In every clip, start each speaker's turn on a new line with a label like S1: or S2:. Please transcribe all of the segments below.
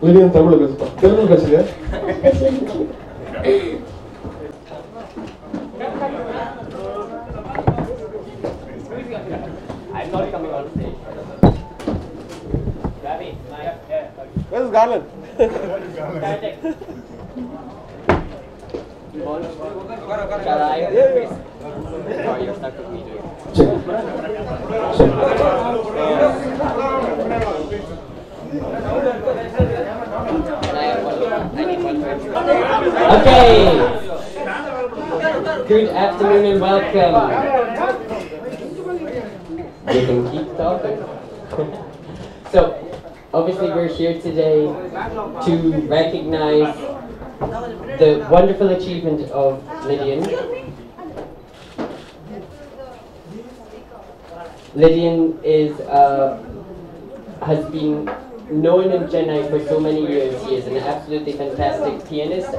S1: Lydian Tamil பேசுப்பா. Telugu பேசுங்க.
S2: I'm not coming on stage. Ravi,
S1: Where's Garland?
S2: Shall I?
S1: Yeah.
S2: Oh, you're stuck with me doing it.
S1: Check.
S2: I need one. Okay. Good afternoon and welcome. You can keep talking. So, obviously we're here today to recognize the wonderful achievement of LYDIAN. LYDIAN has been known in Chennai for so many years. He is an absolutely fantastic pianist.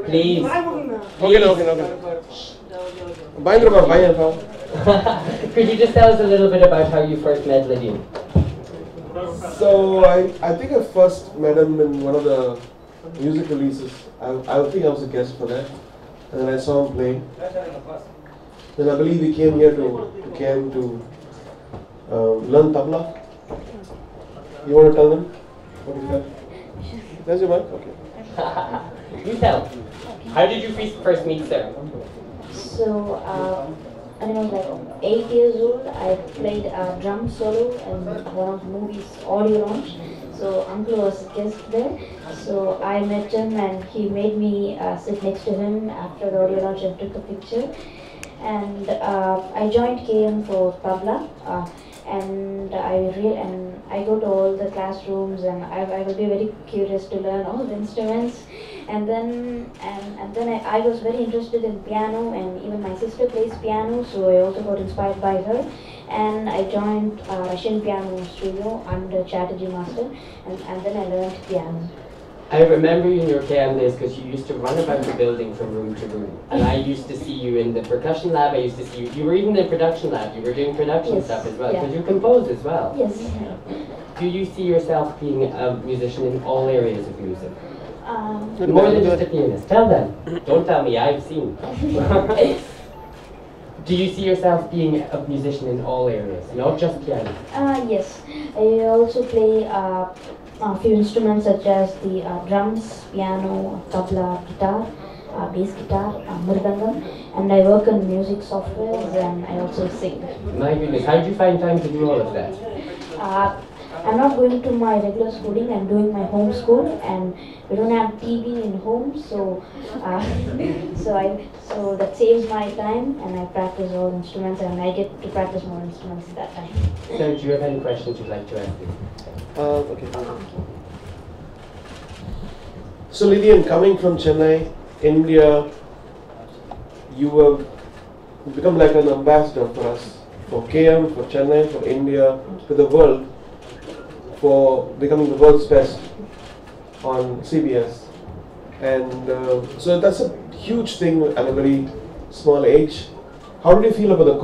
S2: Please.
S1: Okay.
S2: Could you just tell us a little bit about how you first met LYDIAN?
S1: So I think I first met him in one of the music releases. I think I was a guest for that, and then I saw him playing. Then I believe he came here to learn tabla. You want to tell them what is that? There's your mic. Okay.
S2: You tell. How did you first meet sir?
S3: So, when I was like 8 years old, I played a drum solo in one of the movies audio launch. So uncle was a guest there. So I met him and he made me sit next to him after the audio launch and took a picture. And I joined KM for tabla. And I go to all the classrooms and I will be very curious to learn all the instruments. And then I was very interested in piano, and even my sister plays piano, so I also got inspired by her. And I joined Russian piano studio under Chatterjee master, and then I learned piano.
S2: I remember you in your KM days because you used to run about the building from room to room. And I used to see you in the percussion lab. I used to see you. You were even in the production lab. You were doing production stuff as well. Because you compose as well.
S3: Yes.
S2: Do you see yourself being a musician in all areas of music? More than just a pianist. Tell them. Don't tell me. I've seen. Do you see yourself being a musician in all areas, not just piano?
S3: Yes. I also play a few instruments such as the drums, piano, tabla, guitar, bass guitar, mridangam, and I work in music software and I also sing.
S2: My goodness, how did you find time to do all of that?
S3: I'm not going to my regular schooling. I'm doing my home school, and we don't have TV in home, so so that saves my time, and I practice all instruments, and I get to practice more instruments at that time.
S2: So, do you have any questions you'd like to ask me?
S1: Okay. So Lydian, coming from Chennai, India, you have become like an ambassador for us, for KM, for Chennai, for India, for the world, for becoming the world's best on CBS. And so that's a huge thing at a very small age. How did you feel about the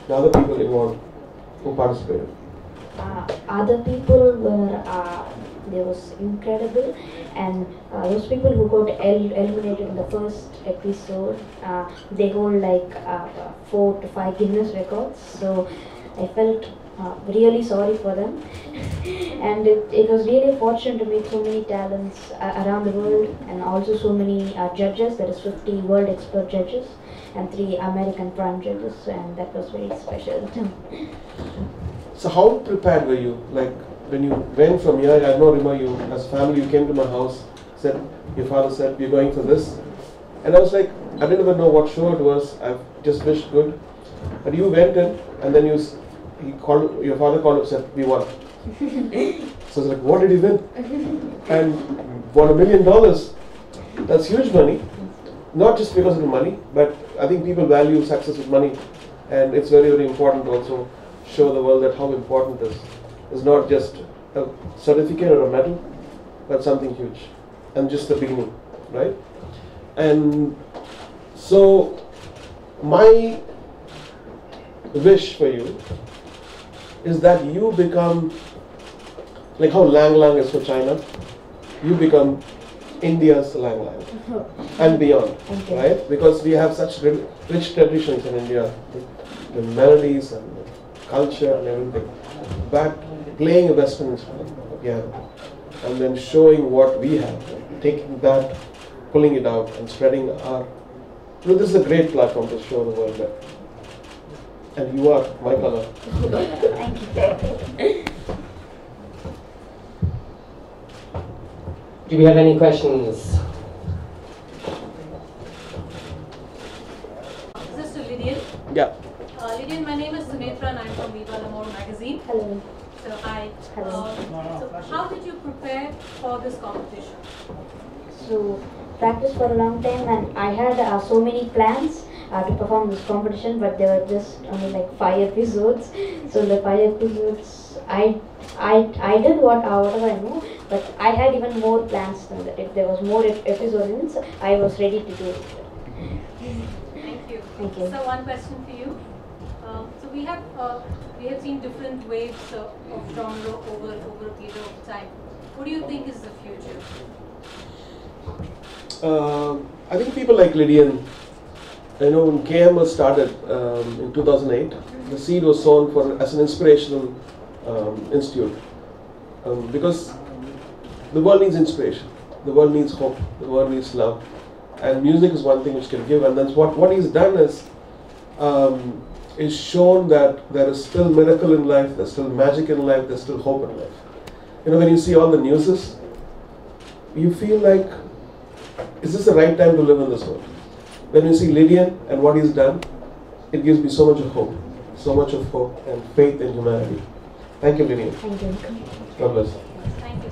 S1: the other people involved who participated?
S3: Other people were, they was incredible, and those people who got eliminated in the first episode, they hold like 4 to 5 Guinness records, so I felt really sorry for them. And it was really a fortune to meet so many talents around the world, and also so many judges. There is 50 world expert judges and 3 American prime judges, and that was very special.
S1: So how prepared were you? Like when you went from here, I know, remember you as family, you came to my house, said, your father said, we're going for this. And I was like, I didn't even know what show it was, I just wished good. But you went in, and then your father called up and said, we won. So I was like, what did he win? And won $1 million. That's huge money. Not just because of the money, but I think people value success with money. And it's very, very important to also show the world that how important this is. It's not just a certificate or a medal, but something huge. And just the beginning, right? And so my wish for you is that you become, like how Lang Lang is for China, you become India's Lang Lang and beyond, right? Because we have such rich traditions in India, the melodies and the culture and everything. But playing a Western instrument, piano, and then showing what we have, taking that, pulling it out and spreading our, this is a great platform to show the world that. And you are my color.
S3: Thank you.
S2: Do we have any questions?
S4: Is this to Lydian?
S1: Yeah.
S4: Lydian, my name is Sunetra and I'm from Viva L'Amour magazine.
S3: Hello.
S4: So hi.
S3: Hello.
S4: So how did you prepare for this competition?
S3: So practice for a long time, and I had so many plans to perform this competition, but there were just only like 5 episodes. So the 5 episodes, I did whatever I know, but I had even more plans than that. If there was more episodes, I was ready to do it.
S4: Thank you.
S3: Thank you.
S4: So one question for you. So we have seen different waves of genre over a period of time. What do you think is the future?
S1: I think people like Lydian, when KM was started in 2008, the seed was sown as an inspirational institute, because the world needs inspiration, the world needs hope, the world needs love, and music is one thing which can give. And then what he's done is shown that there is still miracle in life, there's still magic in life, there's still hope in life. When you see all the newses, you feel like, is this the right time to live in this world? When you see Lydian and what he's done, it gives me so much of hope and faith in humanity. Thank you, Lydian.
S3: Thank you.
S1: God bless.
S4: Thank you.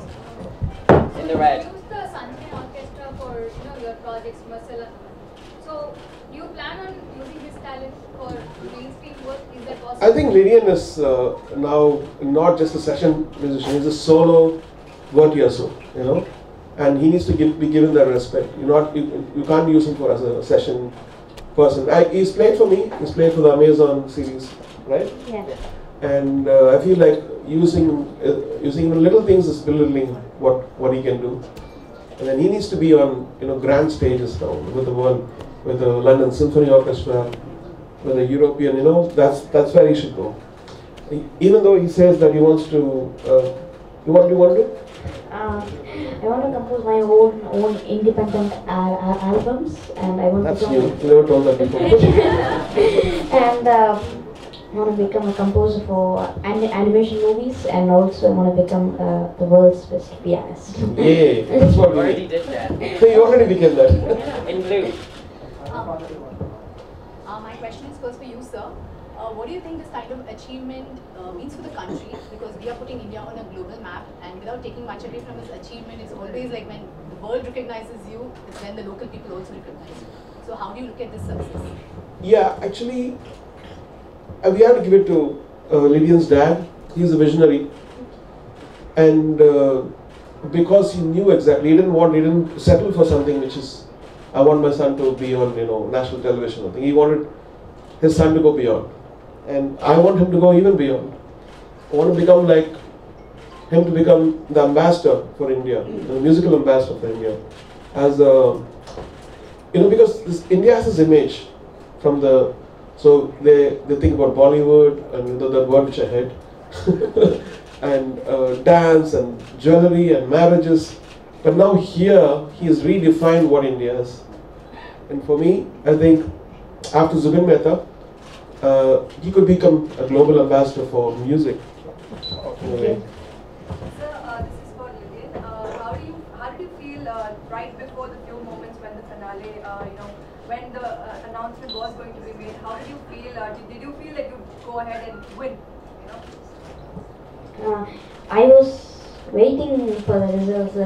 S2: In the red.
S5: You use the Sunshine Orchestra for your projects, Masala. So, do you plan on using this talent for mainstream work? Is that possible?
S1: I think Lydian is now not just a session musician; he's a solo virtuoso, and he needs to be given that respect. You can't use him as a session person. He's played for me. He's played for the Amazon series, right?
S3: Yeah.
S1: And I feel like using even little things is belittling what he can do. And then he needs to be on grand stages now with the world, with the London Symphony Orchestra, with the European. That's where he should go. Even though he says that he wants to, what do you want to do?
S3: I want to compose my own independent albums, and I want
S1: That's
S3: to
S1: new. You never told that before.
S3: and I want to become a composer for animation movies, and also I want to become the world's best pianist.
S1: Yay! That's what
S2: You
S1: we
S2: already
S1: need.
S2: did that.
S1: You already became that.
S2: In blue.
S6: My question is first for you, sir. What do you think this kind of achievement means for the country? Because we are putting India on a global map, and without taking much away from this achievement, it's always like when the world recognizes you, it's when the local people also recognize you. So how do you look at this success?
S1: Yeah, actually, we have to give it to Lydian's dad. He's a visionary, and because he knew exactly, he didn't settle for something which is, I want my son to be on national television or thing. He wanted his son to go beyond, and I want him to go even beyond. I want to become like him, to become the ambassador for India, the musical ambassador for India, as a, because India has this image from the. So they think about Bollywood and that word which I hate, and dance and jewelry and marriages. But now here he has redefined what India is. And for me, I think after Zubin Mehta, he could become a global ambassador for music. In a way.
S7: Sir, this is for Lydian. How did you feel right before the few moments when the finale, when the announcement was going to be made? How did you feel? Did you feel that you'd go ahead and win?
S3: I was waiting for the results.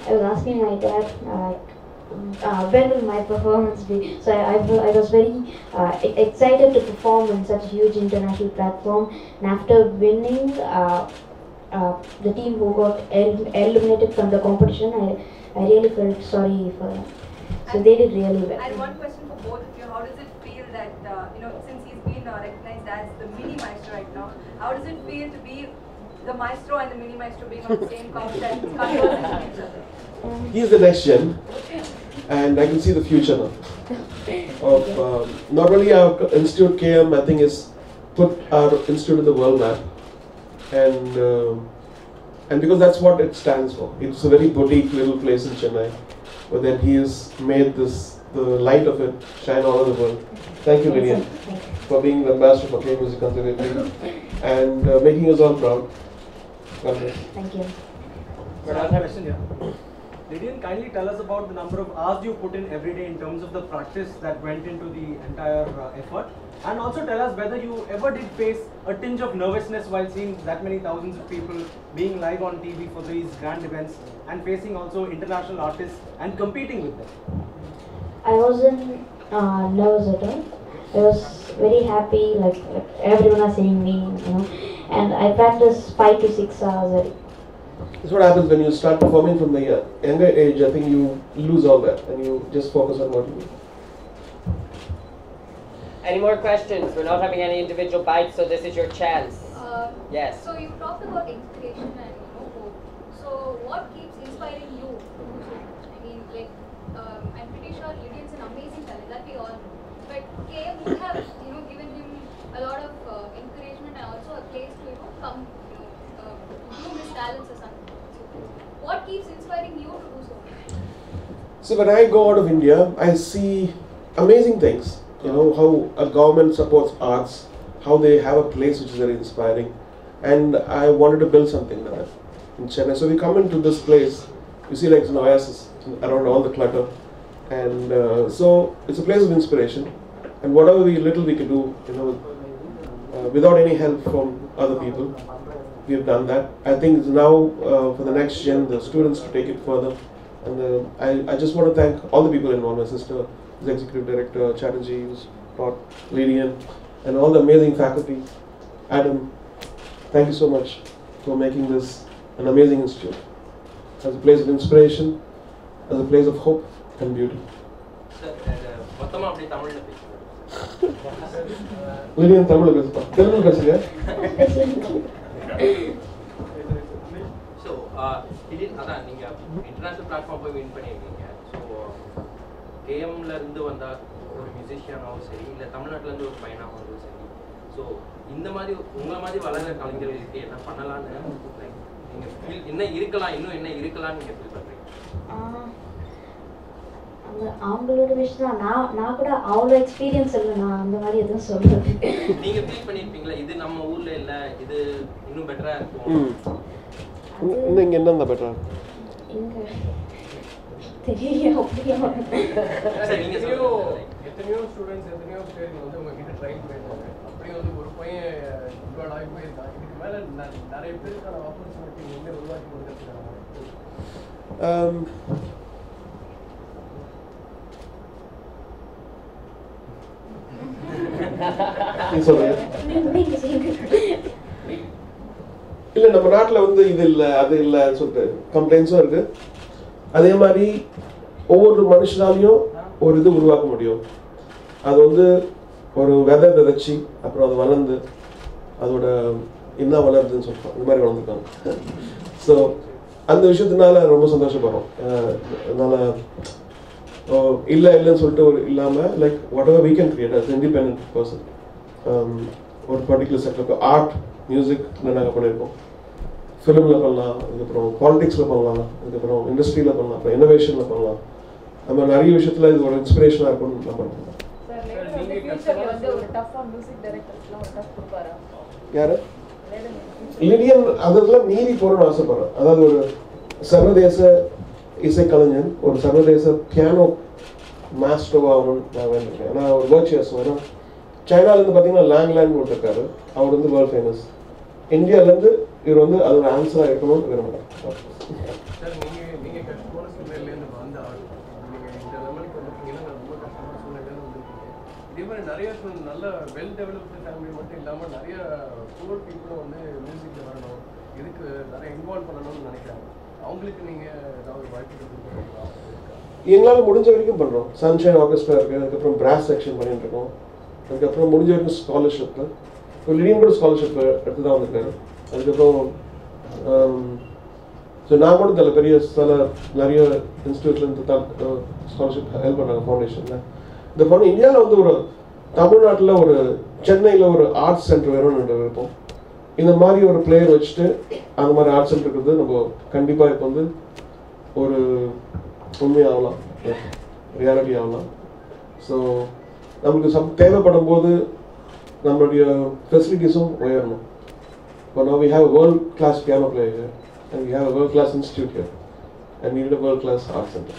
S3: I was asking my dad, when will my performance be? So I was very excited to perform on such a huge international platform. And after winning, the team who got eliminated from the competition, I really felt sorry for them. So they did really well.
S7: And one question for both of you: how does it feel that since he's been recognized as the mini maestro right now, How does it feel to be the maestro and the mini maestro being on the same couch and conversing with each other?
S1: He is the next gen, and I can see the future now. Of not only our institute KM, I think is put our institute in the world map, and because that's what it stands for. It's a very boutique little place in Chennai, but then he has made this, the light of it, shine all over the world. Thank you, Lydian, for being the ambassador for K Music Conservatory and making us all proud. God bless.
S3: Thank you.
S8: Question here. Lydian, kindly tell us about the number of hours you put in every day in terms of the practice that went into the entire effort, and also tell us whether you ever did face a tinge of nervousness while seeing that many thousands of people being live on TV for these grand events and facing also international artists and competing with them.
S3: I wasn't nervous at all. I was very happy, like everyone was seeing me, and I practiced 5 to 6 hours a day.
S1: That's what happens when you start performing from the younger age. I think you lose all that and you just focus on what you do.
S2: Any more questions? We're not having any individual bites, so this is your chance. Yes.
S5: So you talked about inspiration and hope. So what keeps inspiring you to do so? I mean, like I'm pretty sure Lydian's an amazing talent that we all know. But KM, you have given him a lot of encouragement and also a place to come groom his talents or something. So what keeps inspiring you to do so?
S1: So when I go out of India, I see amazing things. How a government supports arts, how they have a place which is very inspiring, and I wanted to build something like that in Chennai. So we come into this place, you see like an oasis around all the clutter, and so it's a place of inspiration, and whatever little we can do, without any help from other people, we have done that. I think it's now for the next gen, the students to take it further, and I just want to thank all the people involved, my sister, the executive director, Chatterjee, who's taught, Lydian, and all the amazing faculty. Adam, thank you so much for making this an amazing institute, as a place of inspiration, as a place of hope and beauty. Lydian, Tamil பேசுப்பா. Telugu பேசுங்க.
S9: So, அதான் நீங்க international platform போய் win பண்ணியிருக்கீங்க. So கேஎம்ல இருந்து வந்த ஒரு மியூசிஷியனாகவும் சரி, இல்லை தமிழ்நாட்டில இருந்து ஒரு பையனாகவும் சரி, ஸோ இந்த மாதிரி உங்களை மாதிரி வளர்கிற கலைஞர்களுக்கு என்ன பண்ணலான்னு நீங்க ஃபீல் என்ன இருக்கலாம், இன்னும் என்ன இருக்கலாம்னு நீங்க ஃபீல் பண்றீங்க?
S3: அவங்களோட விஷயம் தான். நான் கூட அவ்வளோ எக்ஸ்பீரியன்ஸ் இல்லை, நான் அந்த மாதிரி எதுவும் சொல்றது.
S9: நீங்க ஃபீல் பண்ணிருப்பீங்களா இது நம்ம ஊர்ல இல்ல, இது இன்னும் பெட்டரா இருக்கும்?
S1: இங்க என்ன பெட்டரா?
S3: இங்க தெரியல அப்படியே.
S9: சரி, நீங்க
S10: எத்தனையோ ஸ்டூடெண்ட்ஸ் எத்தனையோ பேர் வந்து உங்ககிட்ட ட்ரை பண்ணிருக்காங்க. அப்படியே வந்து ஒரு பையன் இன்வால்வ் ஆகி போயிருக்கான். இதுக்கு மேல நிறைய பேருக்கான ஆப்பர்ச்சுனிட்டி நீங்க உருவாக்கி கொடுத்துருக்காங்க.
S1: இல்ல நம்ம நாட்டுல வந்து இது இல்ல அது இல்ல சொல்லிட்டு கம்ப்ளைண்ட்ஸும் இருக்கு. அதே மாதிரி ஒவ்வொரு மனுஷனாலையும் ஒரு இது உருவாக்க முடியும். அது வந்து ஒரு விதை விதைச்சி அப்புறம் அது வளர்ந்து அதோட என்ன வளருதுன்னு சொல்றோம், இந்த மாதிரி வளர்ந்துருக்காங்க. ஸோ அந்த விஷயத்தினால ரொம்ப சந்தோஷப்படுறோம். அதனால இல்லைன்னு சொல்லிட்டு ஒரு இல்லாமல் like whatever we can create as independent person. ஒரு பர்டிகுலர் செக்டருக்கு ஆர்ட், மியூசிக் நாங்கள் பண்ணியிருக்கோம், ஃபிலிமில் பண்ணலாம், அதுக்கப்புறம் பாலிடிக்ஸில் பண்ணலாம், அதுக்கப்புறம் இண்டஸ்ட்ரியில் பண்ணலாம், அப்புறம் இன்னோவேஷனில் பண்ணலாம். நம்ம நிறைய விஷயத்தில் இது ஒரு இன்ஸ்பிரேஷனாக இருக்கும்னு நான் பண்ணுறேன். யாரு? லிடியன் அதெல்லாம் மீறி போகணும்னு ஆசைப்படுறேன். அதாவது ஒரு சர்வதேச இசைக்கலைஞன், ஒரு சர்வதேச பியானோ மாஸ்டர் ஆகணும்னு நான் வேண்டியிருக்கேன். ஏன்னா ஒரு வர்ச்சுவஸ் வரும். சைனாலேருந்து பார்த்தீங்கன்னா லேண்ட் கொடுத்துருக்காரு, அவர் வந்து வேர்ல்ட் ஃபேமஸ். இந்தியாவிலேருந்து இவர் வந்து அதோட ஆன்சராக இருக்கணும்னு விரும்புகிறேன்.
S10: சார் நீங்கள் கஷ்டமான சூழ்நிலையிலேருந்து வந்த ஆள், நீங்கள் இந்த லெவலுக்கு வந்துருக்கீங்கன்னா ரொம்ப கஷ்டமான சூழ்நிலையிலேருந்து வந்துருக்கீங்க. இதே மாதிரி நிறைய நல்ல வெல் டெவலப்டு ஃபேமிலி மட்டும் இல்லாமல் நிறைய புவர் பீப்புளும் வந்து மியூசிக்கில் வரணும், இதுக்கு நிறைய இன்வால்வ் பண்ணணும்னு நினைக்கிறாங்க. அவங்களுக்கு நீங்கள் ஏதாவது வாய்ப்பு கொடுக்குறீங்களா?
S1: எங்களால் முடிஞ்ச வரைக்கும் பண்ணுறோம். சன்ஷைன் ஆர்கெஸ்ட்ரா இருக்குது, அதுக்கப்புறம் பிராஸ் செக்ஷன் பண்ணிட்டு இருக்கோம், அதுக்கப்புறம் முடிஞ்ச வரைக்கும் ஸ்காலர்ஷிப்பில் LYDIAN கூட ஸ்காலர்ஷிப் எடுத்து தான் வந்திருக்காரு. அதுக்கப்புறம் ஸோ நான் கூட இதில் பெரிய நிறைய இன்ஸ்டியூட்லேருந்து தான் ஸ்காலர்ஷிப் ஹெல்ப் பண்ணுறாங்க ஃபவுண்டேஷனில். இந்த ஃபவுண்ட் இந்தியாவில் வந்து ஒரு தமிழ்நாட்டில் ஒரு சென்னையில் ஒரு ஆர்ட்ஸ் சென்டர் வேணும்னு இருப்போம். இந்த மாதிரி ஒரு பிளேயர் வச்சுட்டு அந்த மாதிரி ஆர்ட்ஸ் சென்டர் இருக்கிறது நம்ம கண்டிப்பாக இப்போ வந்து ஒரு உண்மையாகலாம், ரியாலிட்டி ஆகலாம். ஸோ நமக்கு தேவைப்படும் போது நம்மளுடைய ஃபெசிலிட்டிஸும் உயரணும். இப்போ now we have a world class piano player here and we have a world class institute here and we need a world class art center.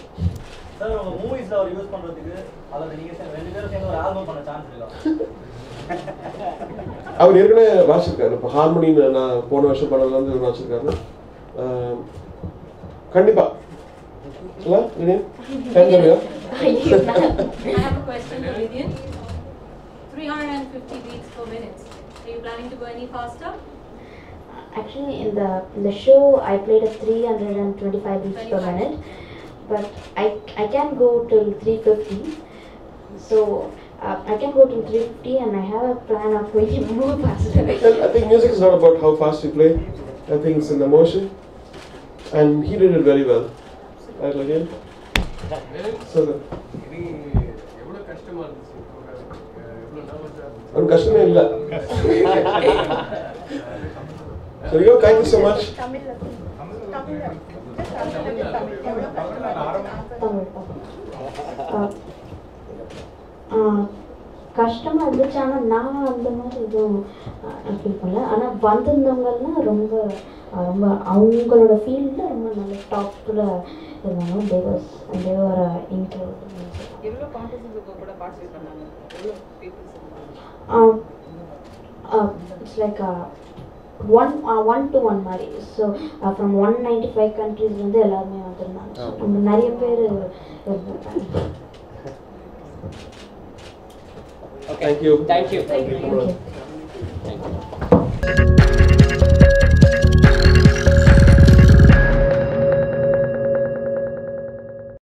S11: Sir, உங்க மூவிஸ்ல அவர் யூஸ் பண்றதுக்கு அல்லது நீங்க ரெண்டு பேரும் சேர்ந்து ஒரு ஆல்பம் பண்ண சான்ஸ் இருக்கா?
S1: அவர் ஏற்கனவே வாசிச்சிருக்காரு. இப்போ ஹார்மோனி நான் போன வருஷம் பண்ணதுல இருந்து வாசிச்சிருக்காரு. கண்டிப்பா இல்ல LYDIAN
S4: I have a question for LYDIAN. 350 beats per minute. Are you planning to go any faster?
S3: Actually, in the show, I played at 325 beats per minute, but I can go till 350. So I can go till 350, and I have a plan of going more faster.
S1: I think music is not about how fast you play. I think it's in the emotion, and he did it very well. Right, LYDIAN? So
S10: இது எவ்வளவு கஷ்டமா இருந்துச்சு? எவ்வளவு நர்வஸா இருந்துச்சு?
S1: அது கஷ்டமே இல்லை. So thank you so much.
S3: கஷ்டமா இருந்துச்சு. ஆனால் நான் அந்த மாதிரி எதுவும் ஃபீல் பண்ணல. ஆனால் வந்திருந்தவங்கலாம் ரொம்ப ரொம்ப அவங்களோட ஃபீல்டில் ரொம்ப நல்ல டாப்பில் இருந்தாங்க. தேவர்
S6: எவ்வளோ காம்படிஷன்ஸ் கூட பார்ட்டிசிபேட் பண்ணாங்க? எவ்வளோ பீப்புள்ஸ்?
S3: இட்ஸ் லைக் 1-to-1 மாதிரி. ஸோ ஃப்ரம் 195 கண்ட்ரீஸ்லேருந்து எல்லாருமே வந்திருந்தாங்க. ஸோ நம்ம நிறைய பேர் இருந்தாங்க.
S1: Thank you.
S2: Thank you.
S3: Thank you.